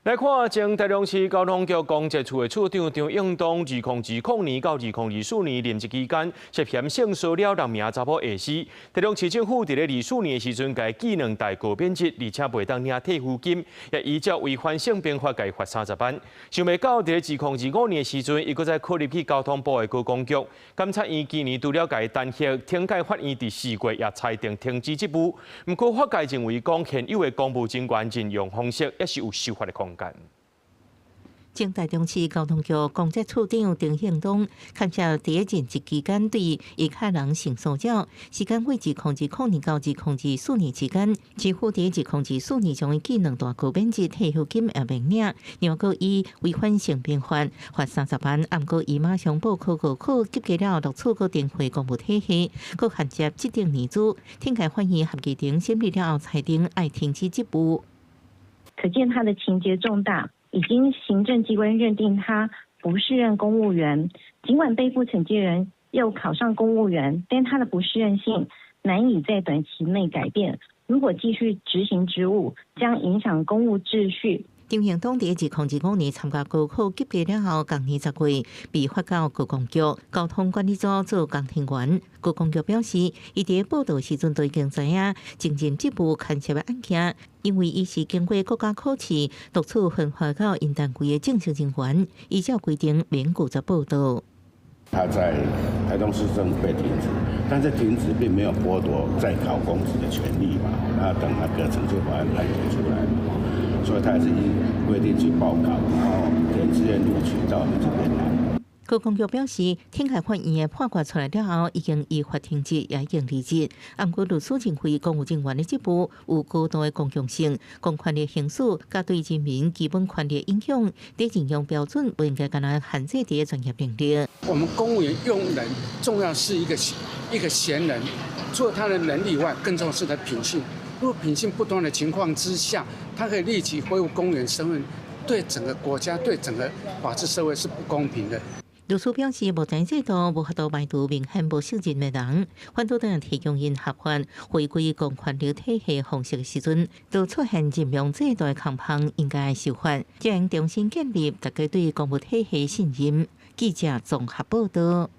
來看前台中市交通局公職處的處長張應東，2020年到2024年任職期間，涉嫌性騷擾6名查某下司。台中市政府在2024年的時陣，給技能大過免職，而且袂當領退撫金，也依照違反性平法，給罰30萬。想袂到在2025年的時陣，伊擱再考入去交通部的高工局，監察院今年除了給單核懲戒法院第4月也裁定停止職務。不過法界認為講現有的公務人員任用方式，也是有修法的空間。前台中市交通局公職處長張應東勘察第一任職期間對伊卡人性騷擾，時間為2020年到2024年期間，支付第2024年將伊技能大過免職退撫金也免領，另外伊違反性平法罰30萬，不過伊馬上報考高考，及格了錄取個電回公務體系，佫銜接指定年資，庭改法院合議庭審理了後裁定愛停止職務。可見他的情節重大。已經行政機關認定他不適任公務員，儘管背負懲戒人又考上公務員，但他的不適任性難以在短期內改變。如果繼續執行職務，將影響公務秩序。張應東在2025年參加高考，及格了後，同年10月被發到高工局交通管理組做工程員。高工局表示，伊在報道時陣都已經知影正任職務牽涉的案件，因為伊是經過國家考試，讀取分發到因單位的正式人員，依照規定免拒絕報道。他在台中市政府被停職，但是停職並沒有剝奪再考公職的權利嘛。那等那個懲戒法案判決出來，所以他還是依規定去報考，然後填志願錄取到這邊來。高工局表示，庭改法院的判決出來了後，已經依法停職，也已經離職。不過，律師認為公務人員的職務有高度的公共性、公權力行使，甲對人民基本權利的影響，在任用標準不應該干那限制在專業能力。我們公務員用人，重要是一個賢人，除了他的能力以外，更重要是他的品性。如果品性不端的情況之下，他可以立即恢復公務員身份，對整個國家、對整個法治社會是不公平的。律師表示，目前制度無法度排除明顯無適任的人，反倒等提供因合法回歸公權力體系方式的時陣，就出現任用制度的空隙，應該修法，將重新建立大家對公務體系信任。記者綜合報道。